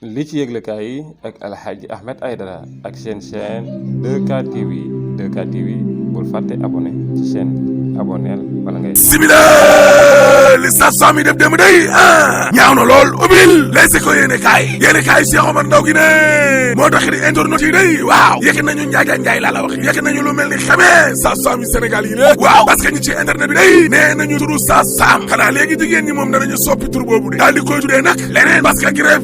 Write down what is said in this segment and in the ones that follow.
li ci yëglekaay yi ak Alhaji Ahmed Aidara ak seen chaîne 2K TV 2K TV bul fàtte abonné ci chaîne bi abonneel wala ngay simila li sa sami def dem day ñaaw na lool ubil les ko yéene kaay Cheikh Omar Ndaw gi ne moo tax di internet yi day waaw yekk nañu njaay laa la wax yekk nañu lu mel ni xamee sa sami Sénégal yi ne waaw parce que ñi ci internet bi day nee nañu turu sa sam xanaa léegi jigéen ñi moom danañu soppi tur boobu de daal di koy tuddee nag leneen parce que grève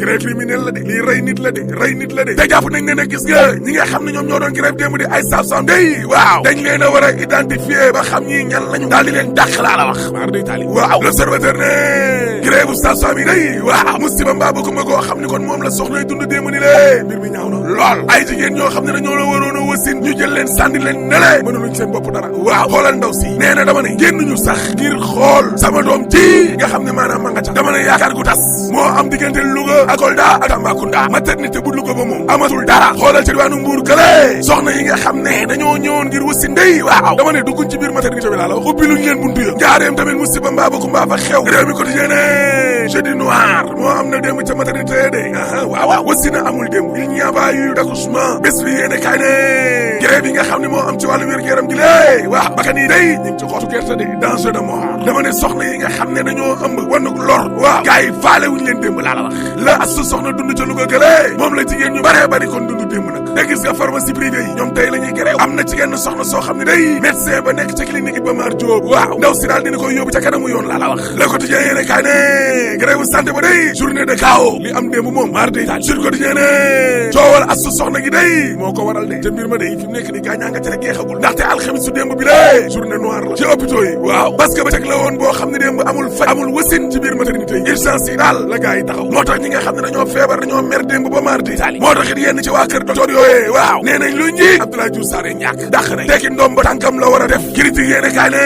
grève criminel la de lii rey nit la de te jàpp nañ ne nag gis nga ñi nga xam ne ñoom ñoo doon grève démb di ay sam day waaw dañ leen a war a identifier ba xam ñi ñan lañu daal di leen dàq laa la wax mar day taali waaw l'observateur ne grève station bi day waaw musiba mbaa bëgguma koo xam ni kon moom la soxlay dund démb ni lée mbir mi ñaaw na lool ay jigéen ñoo xam ne dañoo la waroon a wasin ñu jël leen sànni leen nele mënuluñ seen bopp dara waaw xoolal ndaw si nee na dama ne génnuñu sax ngir xool sama doom ji nga xam ne maanaam ma nga ca dama ne yaakaar gu tas moo am diggante Louga ak Kolda ak Tambacounda maternité bu Louga ba moom amatul dara xoolal ci diwaanu Mbuur gële soxna yi nga xam ne dañoo ñëwoon ngir wasin day waaw dama ne dugguñ ci biir maternité bi laa la wax ubbi luñ leen buntu ya njaareem tamit musiba mbaa ba kumba fa xew réew mi quotidien ne jeudi noir moo am na démb ca maternité de waaw wasina amul démb il n'y a pas eu d'accouchement bés bi yéene kaay ne grève yi nga xam ne moo am ci wàllu wér-gu-yaram gi lée waaw bakkan yi day ñu ngi ci xottu gerte de danger de mort dama ne soxna yi nga xam ne dañoo ëmb wanuk lor waaw gars yi faale wuñu leen démb laa la wax la asu soxna dund ca Louga gële moom la jigéen ñu baree bari kon dund démb nag te gis nga pharmacie privée yi ñoom tey la ñuy grève am na ci genn soxna soo xam ne day médecin ba nekk ca clinique Iba Mar Diop waaw ndaw si daal dina koy yóbbu ca kanamu yoon laa la wax le quotidien yéene kaay ne grève santé ba day journée de chaos li am démb moom mar day taal sur quotidien ne coowal asu soxna gi day moo ko waral de te mbir ma day fi mu nekk ni gaañaa nga tere geexagul ndaxte alxamis su démb bi lée journée noire la ci hôpitaux yi waaw parce que ba teg la woon boo xam ne démb amul faj amul wasin ci biir maternité yi urgence yi daal la gars yi taxaw moo tax ñi nga xam ne dañoo feebar dañoo mer démb ba mar day taal moo tax it yenn ci waa kër docteur yooyee waaw nee nañ lu nji Abdoulaye Diouf Sarr ñàkk dàq nañ tekki ndoom ba tànkam la war a def critique yéene kaay ne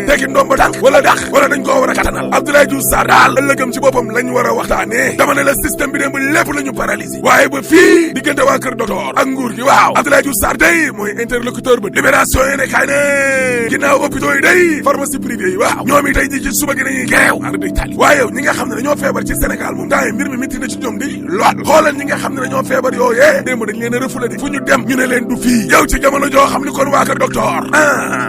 tekki ndoom ba tànk wala dàq wala dañ koo war a kattanal Abdoulaye Diouf Sarr daal ëllëgam ci boppam lañ war a waxtaanee dama ne la système bi démb lépp la ñu paralysé waaye ba fii diggante waa kër docteur ak nguur gi waaw Abdoulaye Diouf Sarr day mooy interlocuteur ba libération yéene kaay ne ginnaaw hôpitaux yi day pharmacie privée yi waaw ñoom yi tey ji ci suba gi dañuy gereew ar day tali waaye ñi nga xam ne dañoo feebar ci Sénégal moom temps yi mbir mi métti na ci ñoom di lool xoolal ñi nga xam ne dañoo feebar yooyee démb dañ leen a refoulé de fu ñu dem ñu ne leen du fii yow ci jamono joo xam ni kon waa kër docteur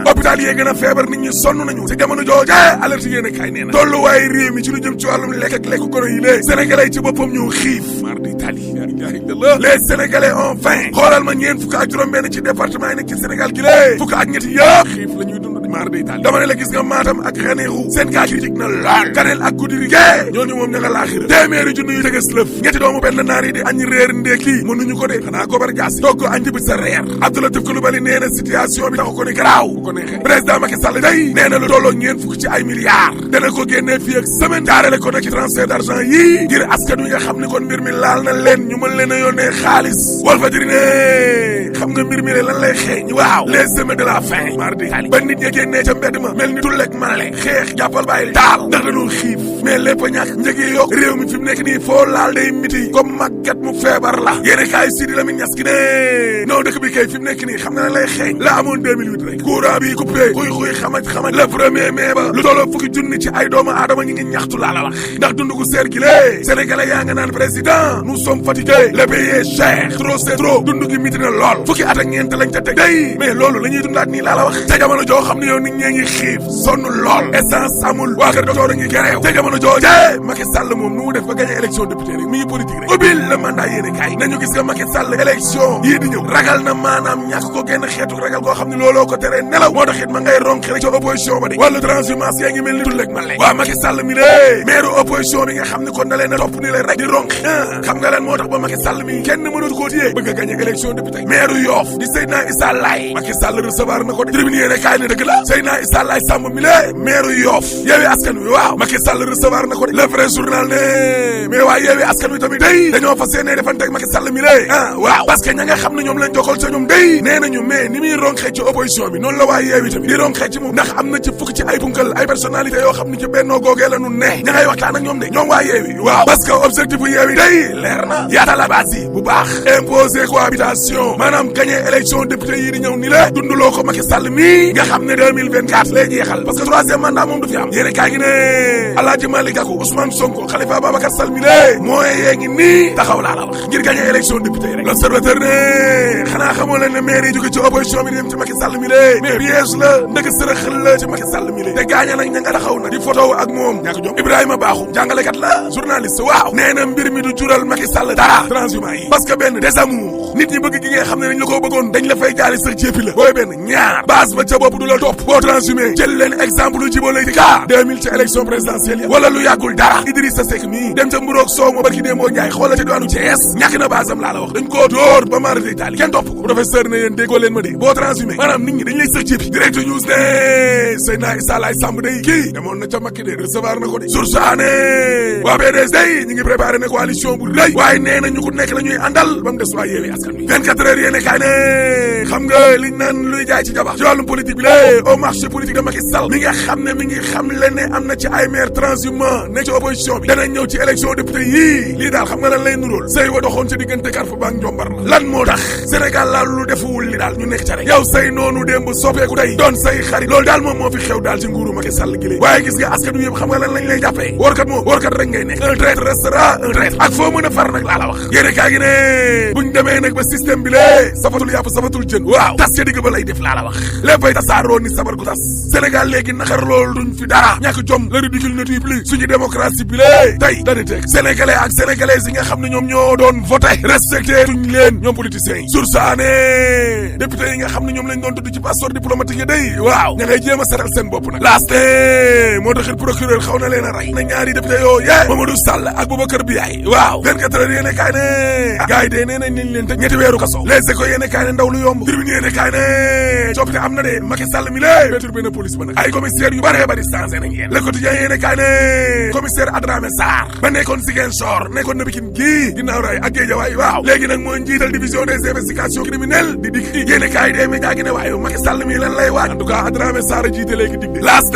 hôpital yee gën a feebar nit ñi sonn nañu ci jamono jooje alerte yéene kaay nee na tolluwaaye réew mi ci lu jëm ci wàllum lekk ak lekk goro yi lée sénégalais ci boppam ñu xiif mar di tali la ilaha illallah les sénégalais ont faim xoolal ma ñeen fukk ak juróom benn ci département yi nekk ci Sénégal gi lée fukk ak ñetti yëpp xiif la ñuy dund mar di tali dama ne la gis nga Matam ak Ranérou seen cas critique na lool Kanel ak Goudiri gee ñooñu moom ña nga laaxira téeméeri junni yu teges lëf ñetti doomu benn naar yi di añ réer ndékki mënuñu ko de xanaa gobar jaasi togg añ di bit sa reer Abdoulatif Coulibaly nee na situation bi taxu ko ne garaaw bu ko neexee président Macky Sall day nee na lu tolloo ñeen fukk ci ay milliards dana ko génnee fii ak semaine jaarale ko nag ci transfert d'argent yii ngir askan wi nga xam ne kon mbir mi laal na leen ñu mën leen a yónnee xaalis Walfadjri ne xam nga mbir mi le lan lay xeeñ waaw les semaines de la fin mar di xali ba nit ña génnee ca mbedd ma mel ni tullek manale xeex jàppal bàyyil taal ndax dañoo xiif mais lépp a ñàkk njëg yi yokk réew mi fi mu nekk nii foo laal day miti comme màggat mu feebar la yéene kaay Sidi Lamine Niass ki ne non dëkk bi kay fi mu nekk nii xam nga ne lay xeeñ la amoon 2008 rek courant bi coupé xuy xamaj le 1er mai ba lu tolloo fukki junni ci ay doomu aadama ñi ngi ñaxtu laa la wax ndax dundu gu seer gi lée sénégalais yaa nga naan président nous sommes fatigués le pays est cher trop c'est trop dundu gi miti na lool fukki at ak ñeent lañ ca teg day mais loolu la ñuy dundaat nii laa la wax ca jamono joo xam ne yow nit ñee ngi xiif sonn lool essence amul waa kër docteur a ngi gereew ca jamono jooje Macky Sall moom nu mu def ba gagné élection député rek mi ngi politique rek ubbil le mandat yéene kaay nañu gis nga Macky Sall élection yii di ñëw ragal na maanaam ñàkk ko genn xeetu ragal koo xam ne looloo ko tere nelaw moo tax it ma ngay ronk rek ca opposition ba de wàllu transhumance yaa ngi mel ni tullek man lay waa Macky Sall mi lée maire opposition bi nga xam ne kon da leen a topp ni leen rek di ronk xam nga leen moo tax ba Macky Sall mi kenn mënatu koo téye bëgg a gagné élection député maire Yoff di Seydina Issa Laye Macky Sall recevoir na ko de tribune yéene kaay ne dëgg la Seydina Issa Laye Samb mi lée maire Yoff Yewwi Askan Wi waaw Macky Sall recevoir na ko de le vrai journal ne mais waa Yewwi Askan Wi tamit day dañoo fas yéene defante ak Macky Sall mi lée waaw parce que ña nga xam ne ñoom lañ jokkal ca ñoom day nee nañu mais ni muy ronxee ci opposition bi noonu la waa Yewwi tamit di ronxee ci moom ndax am na ci fukk ci ay punkal ay personnalité yoo xam ne ci bennoo googee la nu ne ña ngay waxtaan ak ñoom de ñoom waa Yewwi waaw parce que objectif bu Yewwi day leer na yaatal la base yi bu baax imposer cohabitation maanaam gagné élection député yi di ñëw ni la dunduloo ko Macky Sall mi nga xam ne 2024 lay jeexal parce que troisième mandat moom du fi am yéene kaa ngi ne Alaaji Malick Gakou Ousmane Sonko Khalifa Babacar Sall mi lée mooy yee ngi nii taxaw laa la wax ngir gagné élection député rek l'observateur ne xanaa xamoo leen ne maire yi jóge ci opposition bi di dem ci Macky Sall mi lée mais piège la ndëgg sërëxal la ci Macky Sall mi lée te gaaña nag ña nga taxaw na di photo ak moom ñàkk jom Ibrahima Bakhoum jàngalekat la journaliste waaw nee na mbir mi du jural Macky Sall dara transhumant yi parce que benn désamour nit ñi bëgg gi nga xam ne dañ la ko bëggoon dañ la fay jaari sax jéppi la booy benn ñaar base ba ca bopp du la topp boo transhumé jël leen exemple lu Djibo Leyti Ka 2000 ci élection présidentielle ya wala lu yàggul dara Idrissa Seck mii dem ca mburoog soow ma barki démboo Njaay xoolal ca diwaanu Thiès ñàkk na basam laa la wax dañ koo dóor ba mara day taali kenn topp ko professeur ne yéen déggoo leen ma de boo transhumé maanaam nit ñi dañ lay sax jéppi direct news ne Seydina Issa Laye Samb day kii demoon na ca Macky de recevoir na ko de sursaane waa PDS day ñi ngi préparé ne coalition bu rëy waaye nee na ñu ko nekk la ñuy àndal ba mu des waa Yewwi Askan Wi 24 heures yéene kaay ne xam nga liñ naan luy jaay ci jabax ci wàllum politique bi lé au marché politique de Macky Sall mi nga xam ne mi ngi xam le ne am na ci ay maire transhumant nekk ci opposition bi danañ ñëw ci élection député yii lii daal xam nga lan lay nuróol say wa doxoon ci diggante Carrefour ba ak Njombar la lan moo tax Sénégal laal lu defuwul li daal ñu nekk ca rek yow say noonu démb soppeeku tey doon say xarit loolu daal moom moo fi xew daal ci nguuru Macky Sall gi lée waaye gis nga askan wi yëpp xam nga lan lañ lay jàppee warkat rek ngay nekk un traître restera un traître ak foo mën a far nag laa la wax yéene kaa gi ne buñ demee nag ba système bi lée safatul yàpp safatul jën waaw tas ca digg ba lay def laa la wax léppay tasaaroo ni sabar gu tas Sénégal léegi naxar loolu duñ fi dara ñàkk jom le ridicule ne tue plus suñu démocratie bi lée tey dañu teg sénégalais ak sénégalaises yi nga xam ne ñoom ñoo doon voté respecté tuñ leen ñoom politiciens yi sursaane député yi nga xam ne ñoom lañ doon tudd ci passeport diplomatique yi day waaw ña ngay jéem a setal seen bopp nag laaste moo taxit procureur xaw na leen a rey na ñaari député yoo Mamadou Sall ak Boubacar Biaye waaw 24 heures yéene kaay ne gars yi de nee nañ leen tëj ñetti weeru kaso Les Échos yéene kaay ne ndaw lu yomb Tribune yéene kaay ne coppite am na de Macky Sall mi lée perturbé na police ba nag ay commissaire yu bëree bëri changé nañ yéen Le Quotidien yéene kaay ne commissaire Adramé Sarr ba nekkoon Ziguinchor nekkoon na Pikine gii ginnaaw raay ak Guédiawaye waaw léegi nag mooy njiital division des investigations criminelles di dig yéene kaay de média gi ne waaye Macky Sall mi lan lay waaj en tout cas Adramé Sarr jiite léegi dig de last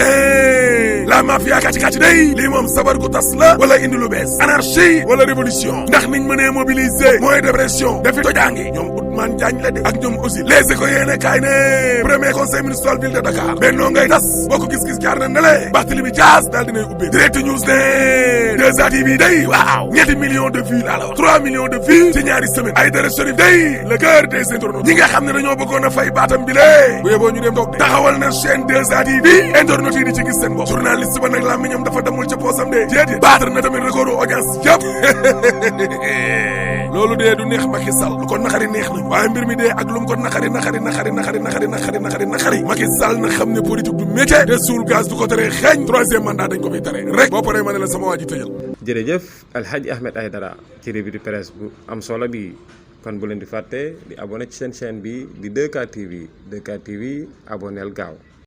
la mafia kàcc day lii moom sabar gu tas la wala indi lu bees anarchie wala révolution ndax niñ mënee mobiliser moyen de pression dafi tojaange ñoom Ousmane Diagne la de ak ñoom aussi Les Échos yéene kaay ne premier conseil municipal ville de Dakar bennoo ngay tas boo ko gis-gis jaar na nele Barthélémy Dias daal dinay ubbee direct news ne 2A TV day waaw ñetti millions de vues laa la wax 3 millions de vues ci ñaari semaine Aïdara Chérif day le cœur des internautes ñi nga xam ne dañoo bëggoon a fay baatam bi lée bu yeboo ñu dem toog de taxawal na chaîne 2A TV internautes yi di ci gis seen bopp journaliste ba nag la mi ñoom dafa damul ca poosam de déedéet baatar na tamit record audience yëpp loolu dee du neex Macky Sall lu ko naxari neex na waaye mbir mi dee ak lu mu ko naxari Macky Sall na xam ne politique du métier te suul gaz du ko tere xeeñ 3e mandat dañ ko fiy tere rek boo paree ma ne la sama waa ji tëjal. jërëjëf Alhaji Ahmed Aidara ci revue de presse bu am solo bi kon bu leen di fàtte di abonné ci seen chaîne bi di 2K TV abonneel gaaw.